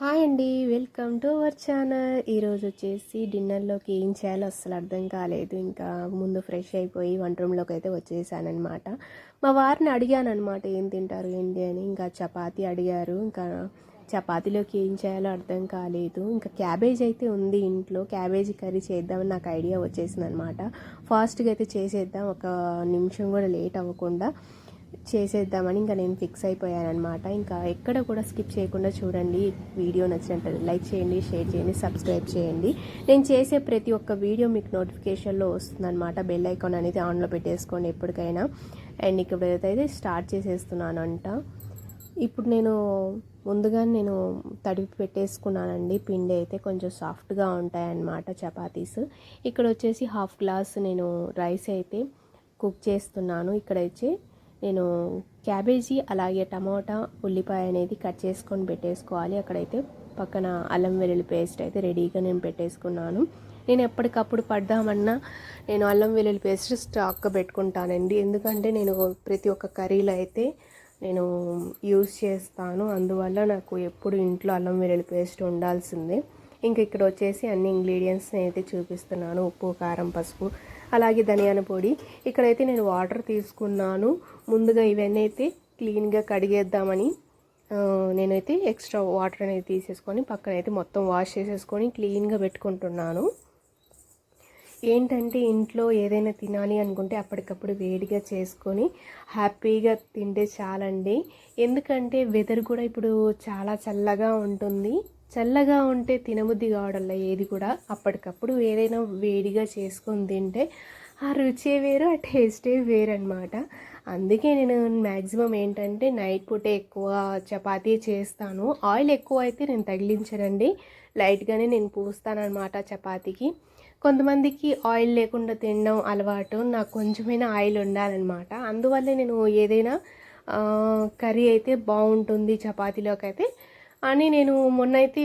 Hi అండి, welcome to our channel. ఈరోజు వచ్చేసి డిన్నర్లోకి ఏం చేయాలో అస్సలు అర్థం కాలేదు. ఇంకా ముందు ఫ్రెష్ అయిపోయి వంట రూమ్లోకి అయితే వచ్చేసానమాట. మా వారిని అడిగాను అనమాట, ఏం తింటారు ఏంటి అని. ఇంకా చపాతీ అడిగారు. ఇంకా చపాతీలోకి ఏం చేయాలో అర్థం కాలేదు. ఇంకా క్యాబేజ్ అయితే ఉంది ఇంట్లో, క్యాబేజీ కర్రీ చేద్దామని నాకు ఐడియా వచ్చేసింది అనమాట. ఫాస్ట్గా అయితే చేసేద్దాం, ఒక నిమిషం కూడా లేట్ అవ్వకుండా చేసేద్దామని ఇంకా నేను ఫిక్స్ అయిపోయానమాట. ఇంకా ఎక్కడ కూడా స్కిప్ చేయకుండా చూడండి. వీడియో నచ్చినట్టు లైక్ చేయండి, షేర్ చేయండి, సబ్స్క్రైబ్ చేయండి. నేను చేసే ప్రతి ఒక్క వీడియో మీకు నోటిఫికేషన్లో వస్తుందన్నమాట. బెల్ ఐకాన్ అనేది ఆన్లో పెట్టేసుకోండి ఎప్పటికైనా. అండ్ ఇక్కడ అయితే స్టార్ట్ చేసేస్తున్నానంట. ఇప్పుడు నేను ముందుగా తడిపి పెట్టేసుకున్నానండి. పిండి అయితే కొంచెం సాఫ్ట్గా ఉంటాయన్నమాట చపాతీస్. ఇక్కడ వచ్చేసి హాఫ్ గ్లాస్ నేను రైస్ అయితే కుక్ చేస్తున్నాను. ఇక్కడైతే నేను క్యాబేజీ అలాగే టమోటా ఉల్లిపాయ అనేది కట్ చేసుకొని పెట్టేసుకోవాలి. అక్కడైతే పక్కన అల్లం వెల్లుల్లి పేస్ట్ అయితే రెడీగా నేను పెట్టేసుకున్నాను. నేను ఎప్పటికప్పుడు పడ్డామన్నా నేను అల్లం వెల్లుల్లి పేస్ట్ స్టాక్గా పెట్టుకుంటానండి. ఎందుకంటే నేను ప్రతి ఒక్క కర్రీలో అయితే నేను యూస్ చేస్తాను. అందువల్ల నాకు ఎప్పుడు ఇంట్లో అల్లం వెల్లుల్లి పేస్ట్ ఉండాల్సిందే. ఇంకా ఇక్కడ వచ్చేసి అన్ని ఇంగ్రీడియంట్స్ని అయితే చూపిస్తున్నాను. ఉప్పు, కారం, పసుపు, అలాగే ధనియాల పొడి. ఇక్కడైతే నేను వాటర్ తీసుకున్నాను. ముందుగా ఇవన్నీ అయితే క్లీన్గా కడిగేద్దామని నేనైతే ఎక్స్ట్రా వాటర్ అనేది తీసేసుకొని పక్కన అయితే మొత్తం వాష్ చేసేసుకొని క్లీన్గా పెట్టుకుంటున్నాను. ఏంటంటే ఇంట్లో ఏదైనా తినాలి అనుకుంటే అప్పటికప్పుడు వేడిగా చేసుకొని హ్యాపీగా తింటే చాలండి. ఎందుకంటే వెదర్ కూడా ఇప్పుడు చాలా చల్లగా ఉంటుంది. చల్లగా ఉంటే తినబుద్ధి కావడంలో ఏది కూడా అప్పటికప్పుడు ఏదైనా వేడిగా చేసుకొని తింటే ఆ రుచే వేరు, ఆ టేస్టే వేరు అనమాట. అందుకే నేను మ్యాక్సిమం ఏంటంటే నైట్ పూటే ఎక్కువ చపాతీ చేస్తాను. ఆయిల్ ఎక్కువ అయితే నేను తగిలించనండి, లైట్గానే నేను పూస్తానమాట చపాతీకి. కొంతమందికి ఆయిల్ లేకుండా తినడం అలవాటు, నాకు కొంచెమైనా ఆయిల్ ఉండాలన్నమాట. అందువల్లే నేను ఏదైనా కర్రీ అయితే బాగుంటుంది చపాతీలోకి అయితే అని నేను మొన్నైతే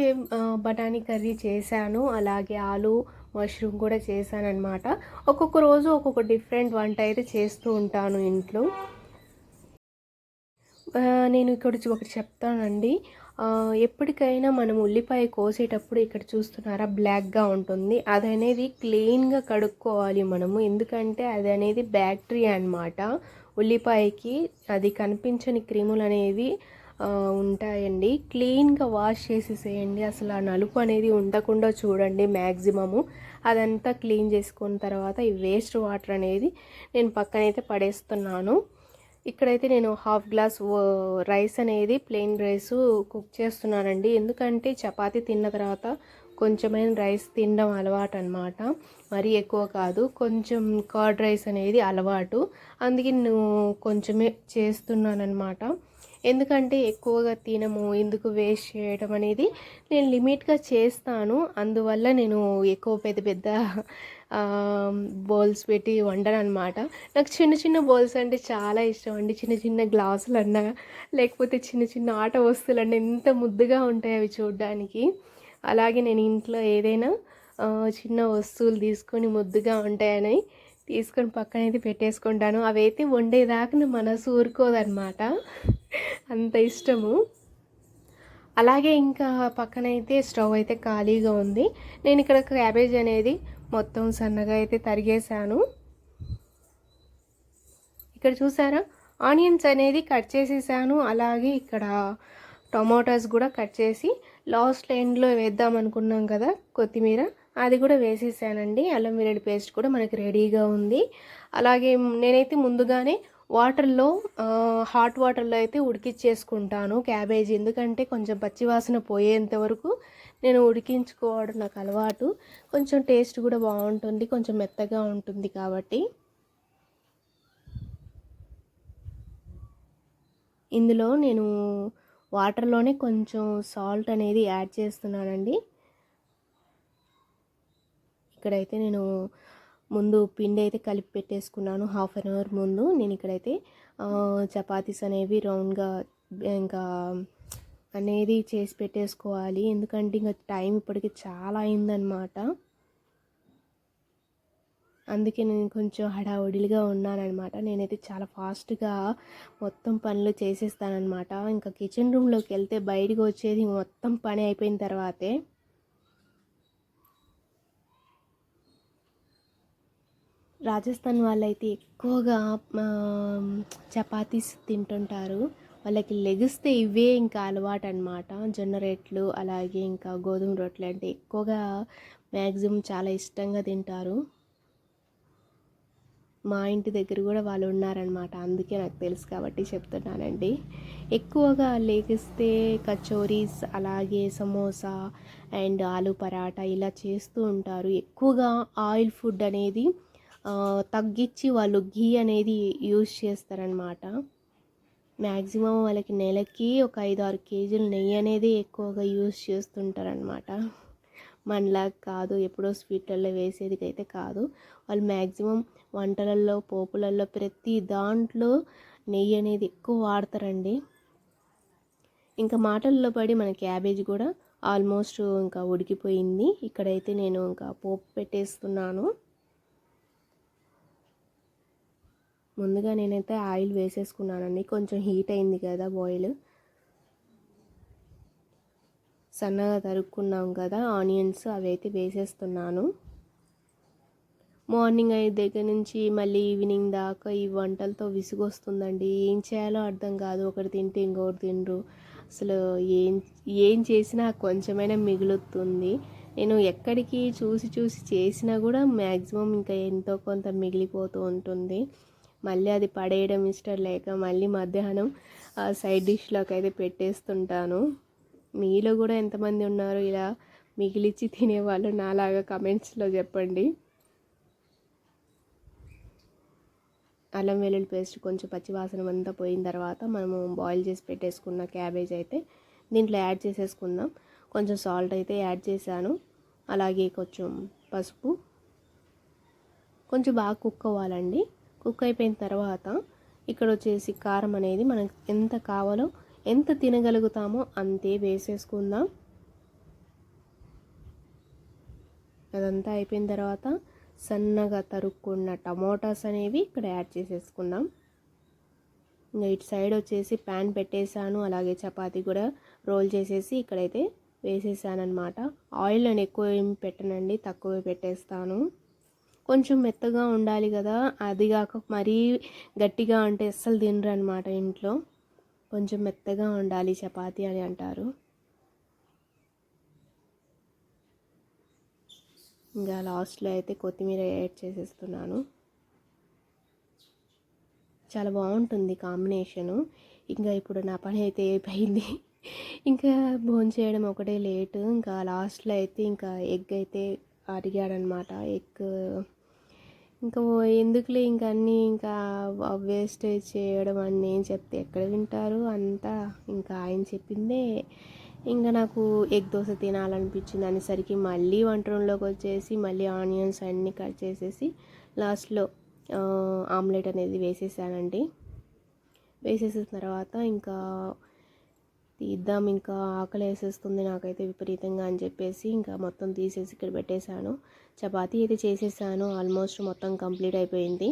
బఠానీ కర్రీ చేశాను, అలాగే ఆలు మష్రూమ్ కూడా చేశానన్నమాట. ఒక్కొక్క రోజు ఒక్కొక్క డిఫరెంట్ వంట అయితే చేస్తూ ఉంటాను ఇంట్లో. నేను ఇక్కడ ఒకటి చెప్తానండి. ఎప్పటికైనా మనం ఉల్లిపాయ కోసేటప్పుడు ఇక్కడ చూస్తున్నారా బ్లాక్గా ఉంటుంది, అది అనేది క్లీన్గా కడుక్కోవాలి మనము. ఎందుకంటే అది అనేది బ్యాక్టీరియా అన్నమాట. ఉల్లిపాయకి అది కనిపించని క్రిములు అనేవి ఉంటాయండి. క్లీన్గా వాష్ చేసేసేయండి. అసలు ఆ నలుపు అనేది ఉండకుండా చూడండి మ్యాక్సిమము. అదంతా క్లీన్ చేసుకున్న తర్వాత ఈ వేస్ట్ వాటర్ అనేది నేను పక్కనైతే పడేస్తున్నాను. ఇక్కడైతే నేను హాఫ్ గ్లాస్ రైస్ అనేది ప్లెయిన్ రైస్ కుక్ చేస్తున్నానండి. ఎందుకంటే చపాతీ తిన్న తర్వాత కొంచెమైన రైస్ తినడం అలవాటు అనమాట, మరీ ఎక్కువ కాదు. కొంచెం కర్డ్ రైస్ అనేది అలవాటు, అందుకే నేను కొంచెమే చేస్తున్నానమాట. ఎందుకంటే ఎక్కువగా తినము, ఎందుకు వేస్ట్ చేయడం అనేది నేను లిమిట్గా చేస్తాను. అందువల్ల నేను ఎక్కువ పెద్ద పెద్ద బౌల్స్ పెట్టి వండను అనమాట. నాకు చిన్న చిన్న బౌల్స్ అంటే చాలా ఇష్టం అండి. చిన్న చిన్న గ్లాసులు అన్నా, లేకపోతే చిన్న చిన్న ఆట వస్తువులు అన్నా ఎంత ముద్దుగా ఉంటాయి అవి చూడడానికి. అలాగే నేను ఇంట్లో ఏదైనా చిన్న వస్తువులు తీసుకొని ముద్దుగా ఉంటాయని తీసుకొని పక్కనైతే పెట్టేసుకుంటాను. అవి అయితే వండేదాకా నా మనసు ఊరుకోదన్నమాట, అంత ఇష్టము. అలాగే ఇంకా పక్కనైతే స్టవ్ అయితే ఖాళీగా ఉంది. నేను ఇక్కడ క్యాబేజ్ అనేది మొత్తం సన్నగా అయితే తరిగేసాను. ఇక్కడ చూసారా, ఆనియన్స్ అనేది కట్ చేసేసాను. అలాగే ఇక్కడ టొమాటోస్ కూడా కట్ చేసి లాస్ట్ ఎండ్లో వేద్దాం అనుకున్నాం కదా కొత్తిమీర, అది కూడా వేసేసానండి. అల్లం వెల్లుల్లి పేస్ట్ కూడా మనకి రెడీగా ఉంది. అలాగే నేనైతే ముందుగానే వాటర్లో హాట్ వాటర్లో అయితే ఉడికించేసుకుంటాను క్యాబేజీ. ఎందుకంటే కొంచెం పచ్చివాసన పోయేంత వరకు నేను ఉడికించుకోవడం నాకు అలవాటు. కొంచెం టేస్ట్ కూడా బాగుంటుంది, కొంచెం మెత్తగా ఉంటుంది కాబట్టి. ఇందులో నేను వాటర్లోనే కొంచెం సాల్ట్ అనేది యాడ్ చేస్తున్నానండి. ఇక్కడైతే నేను ముందు పిండి అయితే కలిపి పెట్టేసుకున్నాను. హాఫ్ అన్ అవర్ ముందు నేను ఇక్కడైతే చపాతీస్ అనేవి రౌండ్గా ఇంకా అనేది చేసి పెట్టేసుకోవాలి. ఎందుకంటే ఇంకా టైం ఇప్పటికి చాలా అయిందనమాట. అందుకే నేను కొంచెం హడావుడిగా ఉన్నానన్నమాట. నేనైతే చాలా ఫాస్ట్‌గా మొత్తం పనులు చేసేస్తానన్నమాట. ఇంకా కిచెన్ రూమ్‌లోకి వెళ్తే బయటికి వచ్చేది మొత్తం పని అయిపోయిన తర్వాతే. రాజస్థాన్ వాళ్ళైతే ఎక్కువగా చపాతీస్ తింటుంటారు. వాళ్ళకి లెగిస్తే ఇవే ఇంకా అలవాటు అనమాట. జొన్న రొట్టెలు అలాగే ఇంకా గోధుమ రొట్టెలు అంటే ఎక్కువగా మ్యాక్సిమం చాలా ఇష్టంగా తింటారు. మా ఇంటి దగ్గర కూడా వాళ్ళు ఉన్నారనమాట. అందుకే నాకు తెలుసు కాబట్టి చెప్తున్నానండి. ఎక్కువగా లెగిస్తే కచోరీస్ అలాగే సమోసా అండ్ ఆలు పరాటా ఇలా చేస్తూ ఉంటారు. ఎక్కువగా ఆయిల్ ఫుడ్ అనేది తగ్గించి వాళ్ళు ఘీ అనేది యూజ్ చేస్తారనమాట. మ్యాక్సిమం వాళ్ళకి నెలకి ఒక 5-6 కేజీలు నెయ్యి అనేది ఎక్కువగా యూజ్ చేస్తుంటారనమాట. మనలాగా కాదు, ఎప్పుడో స్వీట్లలో వేసేది అయితే కాదు. వాళ్ళు మ్యాక్సిమం వంటలలో పోపులలో ప్రతి దాంట్లో నెయ్యి అనేది ఎక్కువ వాడతారండి. ఇంకా మాటల్లో పడి మన క్యాబేజ్ కూడా ఆల్మోస్ట్ ఇంకా ఉడికిపోయింది. ఇక్కడైతే నేను ఇంకా పోపు పెట్టేస్తున్నాను. ముందుగా నేనైతే ఆయిల్ వేసేసుకున్నానండి. కొంచెం హీట్ అయింది కదా బాయిల్. సన్నగా తరుక్కున్నాం కదా ఆనియన్స్, అవి అయితే వేసేస్తున్నాను. మార్నింగ్ 5 దగ్గర నుంచి మళ్ళీ ఈవినింగ్ దాకా ఈ వంటలతో విసుగొస్తుందండి. ఏం చేయాలో అర్థం కాదు. ఒకటి తింటే ఇంకొకటి తినరు. అసలు ఏం ఏం చేసినా కొంచెమైనా మిగులుతుంది. నేను ఎక్కడికి చూసి చూసి చేసినా కూడా మ్యాక్సిమం ఇంకా ఎంతో కొంత మిగిలిపోతూ ఉంటుంది. మళ్ళీ అది పడేయడం ఇష్టం లేక మళ్ళీ మధ్యాహ్నం సైడ్ డిష్లోకి అయితే పెట్టేస్తుంటాను. మీలో కూడా ఎంతమంది ఉన్నారు ఇలా మిగిలిచ్చి తినేవాళ్ళు నాలాగా కమెంట్స్లో చెప్పండి. అల్లం వెల్లుల్లి పేస్ట్ కొంచెం పచ్చివాసన అంతా పోయిన తర్వాత మనము బాయిల్ చేసి పెట్టేసుకున్న క్యాబేజ్ అయితే దీంట్లో యాడ్ చేసేసుకుందాం. కొంచెం సాల్ట్ అయితే యాడ్ చేశాను. అలాగే కొంచెం పసుపు, కొంచెం బాగా కుక్ అవ్వాలండి. కుక్ అయిపోయిన తర్వాత ఇక్కడ వచ్చేసి కారం అనేది మనకు ఎంత కావాలో, ఎంత తినగలుగుతామో అంతే వేసేసుకుందాం. అదంతా అయిపోయిన తర్వాత సన్నగా తరుక్కున్న టమోటాస్ అనేవి ఇక్కడ యాడ్ చేసేసుకున్నాం. ఇంకా ఇటు సైడ్ వచ్చేసి ప్యాన్ పెట్టేశాను. అలాగే చపాతీ కూడా రోల్ చేసేసి ఇక్కడైతే వేసేసానమాట. ఆయిల్ నేను ఎక్కువ ఏం పెట్టనండి, తక్కువే పెట్టేస్తాను. కొంచెం మెత్తగా ఉండాలి కదా, అది కాక మరీ గట్టిగా అంటే అస్సలు తినరు అనమాట ఇంట్లో. కొంచెం మెత్తగా ఉండాలి చపాతీ అని అంటారు. ఇంకా లాస్ట్లో అయితే కొత్తిమీర యాడ్ చేసేస్తున్నాను. చాలా బాగుంటుంది కాంబినేషను. ఇంకా ఇప్పుడు నా పని అయితే అయిపోయింది. ఇంకా భోంచేయడం ఒకటే లేటు. ఇంకా లాస్ట్లో అయితే ఇంకా ఎగ్ అయితే అడిగాడనమాట. ఎగ్ ఇంకా ఎందుకులే ఇంకా అన్నీ ఇంకా వేస్టేజ్ చేయడం అని నేను చెప్తే ఎక్కడ వింటారు అంతా. ఇంకా ఆయన చెప్పిందే ఇంకా నాకు ఎగ్ దోశ తినాలనిపించింది అనేసరికి మళ్ళీ వంట రూమ్లోకి వచ్చేసి మళ్ళీ ఆనియన్స్ అన్నీ కట్ చేసేసి లాస్ట్లో ఆమ్లెట్ అనేది వేసేసానండి. వేసేసిన తర్వాత ఇంకా తీద్దాం, ఇంకా ఆకలి వేసేస్తుంది నాకైతే విపరీతంగా అని చెప్పేసి ఇంకా మొత్తం తీసేసి ఇక్కడ పెట్టేశాను. చపాతీ అయితే చేసేసాను, ఆల్మోస్ట్ మొత్తం కంప్లీట్ అయిపోయింది.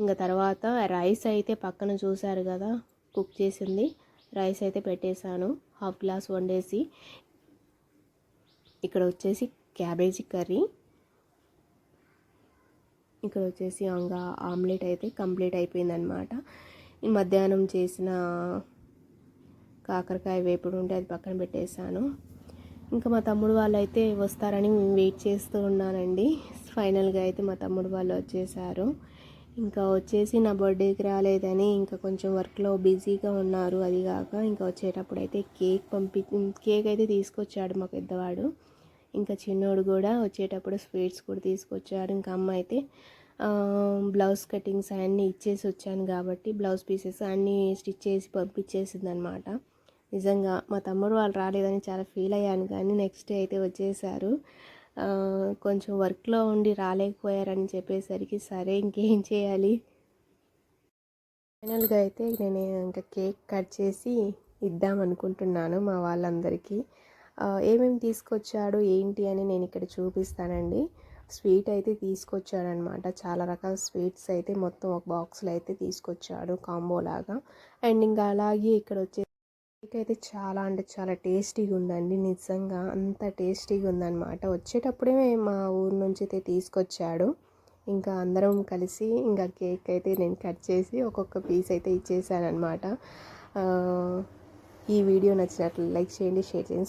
ఇంకా తర్వాత రైస్ అయితే పక్కన చూసారు కదా కుక్ చేసింది, రైస్ అయితే పెట్టేశాను. హాఫ్ గ్లాస్ వండేసి ఇక్కడ వచ్చేసి క్యాబేజీ కర్రీ, ఇక్కడ వచ్చేసి ఇంకా ఆమ్లెట్ అయితే కంప్లీట్ అయిపోయిందనమాట. ఈ మధ్యాహ్నం చేసిన కాకరకాయ వేపుడు ఉంటే అది పక్కన పెట్టేశాను. ఇంకా మా తమ్ముడు వాళ్ళు అయితే వస్తారని వెయిట్ చేస్తూ ఉన్నానండి. ఫైనల్గా అయితే మా తమ్ముడు వాళ్ళు వచ్చేసారు. ఇంకా వచ్చేసి నా బర్త్డేకి రాలేదని ఇంకా కొంచెం వర్క్లో బిజీగా ఉన్నారు. అది కాక ఇంకా వచ్చేటప్పుడు అయితే కేక్ అయితే తీసుకొచ్చాడు మా పెద్దవాడు. ఇంకా చిన్నోడు కూడా వచ్చేటప్పుడు స్వీట్స్ కూడా తీసుకొచ్చాడు. ఇంకా అమ్మ అయితే బ్లౌజ్ కటింగ్స్ అన్నీ ఇచ్చేసి వచ్చాను కాబట్టి బ్లౌజ్ పీసెస్ అన్నీ స్టిచ్ చేసి పంపించేసింది అనమాట. నిజంగా మా తమ్ముడు వాళ్ళు రాలేదని చాలా ఫీల్ అయ్యాను, కానీ నెక్స్ట్ డే అయితే వచ్చేసారు. కొంచెం వర్క్లో ఉండి రాలేకపోయారని చెప్పేసరికి సరే ఇంకేం చేయాలి. ఫైనల్గా అయితే నేను ఇంకా కేక్ కట్ చేసి ఇద్దాం అనుకుంటున్నాను మా వాళ్ళందరికీ. ఏమేమి తీసుకొచ్చాడు ఏంటి అని నేను ఇక్కడ చూపిస్తానండి. స్వీట్ అయితే తీసుకొచ్చాడనమాట. చాలా రకాల స్వీట్స్ అయితే మొత్తం ఒక బాక్స్లో అయితే తీసుకొచ్చాడు కాంబో లాగా. అండ్ ఇంకా అలాగే ఇక్కడ వచ్చే కేక్ అయితే చాలా అంటే చాలా టేస్టీగా ఉందండి. నిజంగా అంత టేస్టీగా ఉందన్నమాట. వచ్చేటప్పుడే మా ఊరు నుంచి అయితే తీసుకొచ్చాడు. ఇంకా అందరం కలిసి ఇంకా కేక్ అయితే నేను కట్ చేసి ఒక్కొక్క పీస్ అయితే ఇచ్చేసానమాట. ఈ వీడియో నచ్చినట్లు లైక్ చేయండి, షేర్ చేయండి.